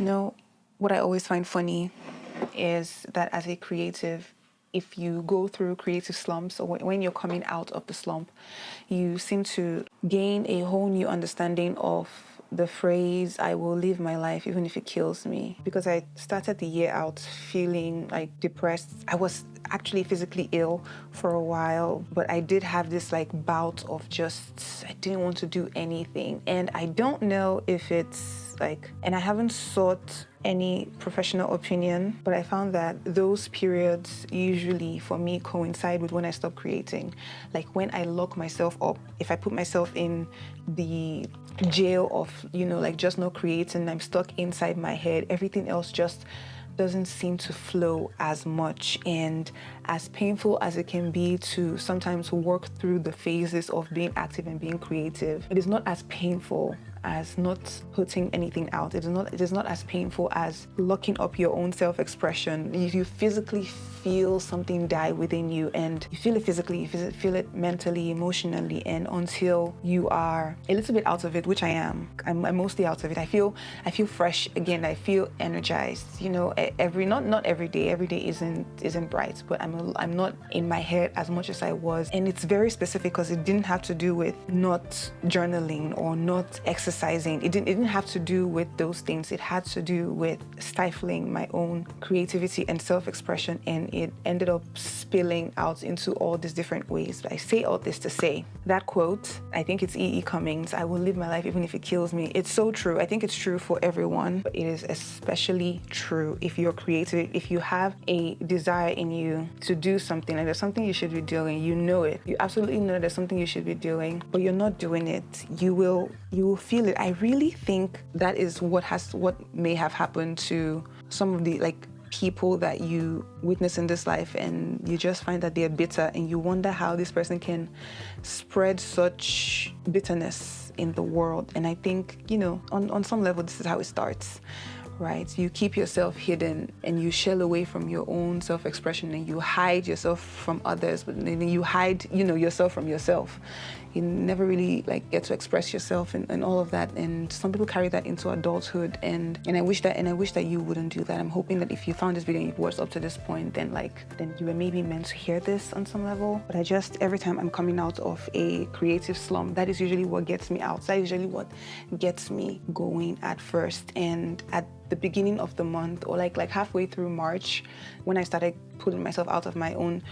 No, what I always find funny is that as a creative, if you go through creative slumps or when you're coming out of the slump, you seem to gain a whole new understanding of the phrase, I will live my life even if it kills me. Because I started the year out feeling like depressed. I was actually physically ill for a while, but I did have this like bout of just, I didn't want to do anything. And I don't know if it's like, and I haven't sought any professional opinion, but I found that those periods usually for me coincide with when I stop creating. Like when I lock myself up, if I put myself in the jail of, like just not creating, I'm stuck inside my head, everything else just doesn't seem to flow as much. And as painful as it can be to sometimes work through the phases of being active and being creative, it is not as painful as not putting anything out. It is not as painful as locking up your own self-expression. You physically feel something die within you, and you feel it physically, you feel it mentally, emotionally, and until you are a little bit out of it, which I am. I'm mostly out of it. I feel fresh again. I feel energized. Not every day. Every day isn't bright, but I'm not in my head as much as I was, and it's very specific because it didn't have to do with not journaling or not exercising. It didn't have to do with those things. It had to do with stifling my own creativity and self-expression, and it ended up spilling out into all these different ways. But I say all this to say that quote, I think it's E.E. Cummings, I will live my life even if it kills me. It's so true. I think it's true for everyone, but it is especially true if you're creative, if you have a desire in you to do something, and there's something you should be doing, you know it. You absolutely know there's something you should be doing, but you're not doing it. You will feel it. I really think that is what may have happened to some of the people that you witness in this life, and you just find that they're bitter, and you wonder how this person can spread such bitterness in the world. And I think, on some level, this is how it starts. Right? You keep yourself hidden and you shell away from your own self-expression, and you hide yourself from others, but then you hide, yourself from yourself. You never really get to express yourself and all of that. And some people carry that into adulthood, and I wish that you wouldn't do that. I'm hoping that if you found this video and you've watched up to this point, then you were maybe meant to hear this on some level. But every time I'm coming out of a creative slump, that is usually what gets me out. That is usually what gets me going at first. And at the beginning of the month, or like halfway through March, when I started pulling myself out of my own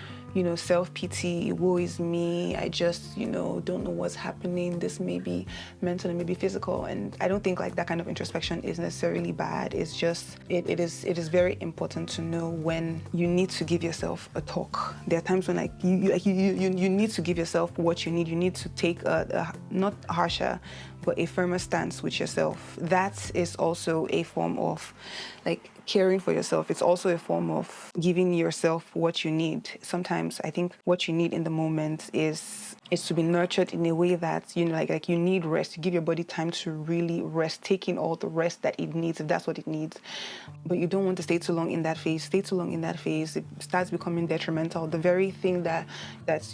self-pity, woe is me, I just, don't know what's happening, this may be mental and maybe physical. And I don't think that kind of introspection is necessarily bad. It's just, it is very important to know when you need to give yourself a talk. There are times when you need to give yourself what you need. You need to take a not harsher, but a firmer stance with yourself. That is also a form of caring for yourself. It's also a form of giving yourself what you need. Sometimes I think what you need in the moment is to be nurtured in a way that, you need rest. You give your body time to really rest, taking all the rest that it needs, if that's what it needs. But you don't want to stay too long in that phase. Stay too long in that phase, it starts becoming detrimental. The very thing that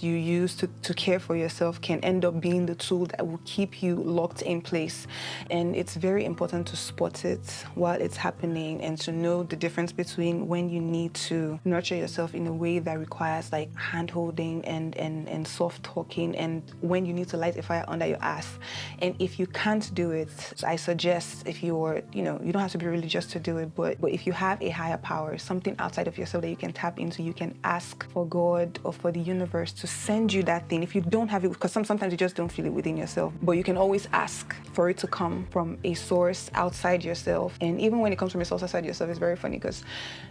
you use to care for yourself can end up being the tool that will keep you locked in place. And it's very important to spot it while it's happening, and to know the difference between when you need to nurture yourself in a way that requires hand-holding and soft talking, and when you need to light a fire under your ass. And if you can't do it, I suggest, if you're, you don't have to be religious to do it, but if you have a higher power, something outside of yourself that you can tap into, you can ask for God or for the universe to send you that thing. If you don't have it, because sometimes you just don't feel it within yourself, but you can always ask for it to come from a source outside yourself. And even when it comes from a source outside yourself, it's very funny, because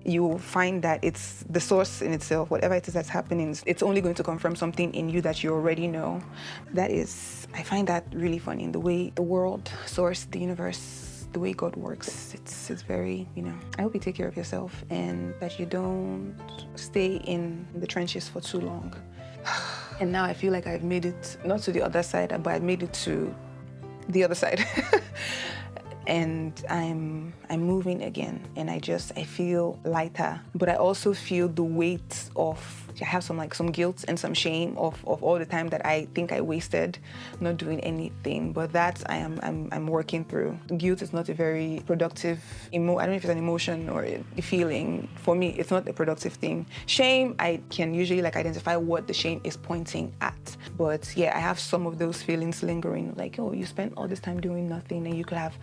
you will find that it's the source in itself, whatever it is that's happening, it's only going to come from something in you that you already know. I find that really funny, in the way the world, source, the universe, the way God works. It's very, I hope you take care of yourself, and that you don't stay in the trenches for too long. And now I feel like I've made it, not to the other side, but I've made it to the other side. And I'm moving again, and I feel lighter, but I also feel the weight of I have some guilt and some shame of all the time that I think I wasted not doing anything. But that I'm working through. Guilt is not a very productive I don't know if it's an emotion or a feeling. For me, it's not a productive thing. Shame, I can usually like identify what the shame is pointing at. But yeah, I have some of those feelings lingering, like, oh, you spent all this time doing nothing and you could have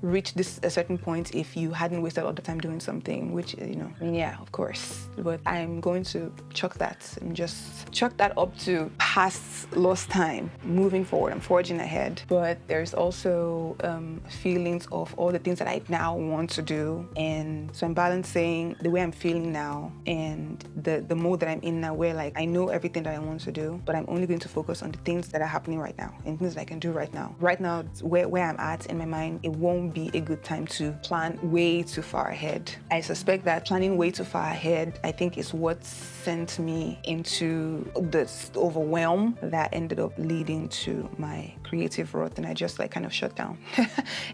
reached a certain point if you hadn't wasted all the time doing something, which, I mean, yeah, of course. But I'm going to chuck that and just chuck that up to past lost time, moving forward. I'm forging ahead. But there's also feelings of all the things that I now want to do. And so I'm balancing the way I'm feeling now and the mode that I'm in now, where like I know everything that I want to do, but I'm only going to focus on the things that are happening right now and things that I can do right now. Right now, where I'm at in my mind, it won't be a good time to plan way too far ahead. I suspect that planning way too far ahead, I think, is what sent me into this overwhelm that ended up leading to my creative rut, and I just like kind of shut down.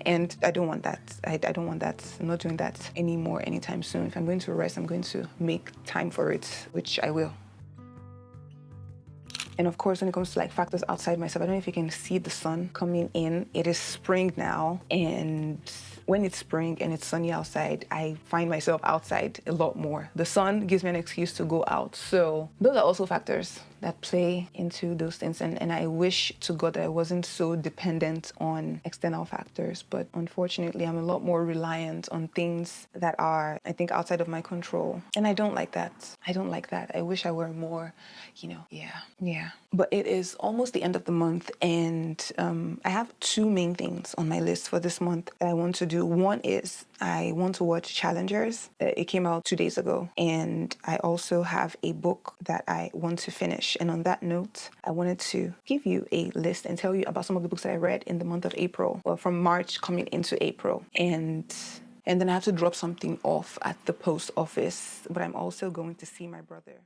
And I don't want that. I don't want that. I'm not doing that anymore anytime soon. If I'm going to rest, I'm going to make time for it, which I will. And of course, when it comes to like factors outside myself, I don't know if you can see the sun coming in. It is spring now, and when it's spring and it's sunny outside, I find myself outside a lot more. The sun gives me an excuse to go out. So those are also factors that play into those things. And I wish to God that I wasn't so dependent on external factors. But unfortunately, I'm a lot more reliant on things that are, I think, outside of my control. And I don't like that. I don't like that. I wish I were more, yeah. But it is almost the end of the month, and I have two main things on my list for this month that I want to do. One is I want to watch Challengers. It came out 2 days ago. And I also have a book that I want to finish. And on that note, I wanted to give you a list and tell you about some of the books that I read in the month of April, or from March coming into April. And then I have to drop something off at the post office, but I'm also going to see my brother.